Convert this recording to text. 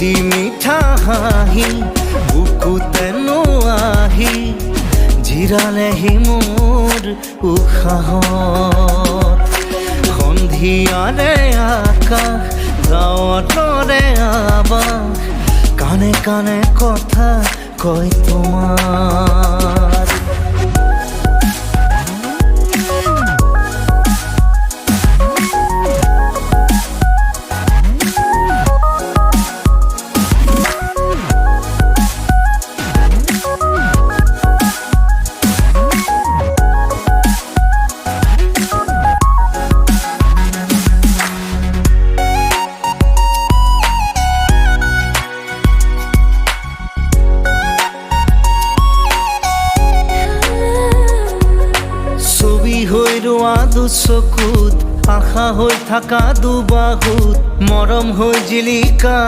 দি মিঠা হাঁহি বুকুতেনো আহি জিৰালেহি মোৰ উশাহত সন্ধিয়াৰে আকাশ গাঁৱতৰে আবাস কানে কানে কথা কয় তোমাৰ হৈ ৰোৱা দুচকুত আশা হৈ থকা দুবাহুত মৰম হৈ জিলিকা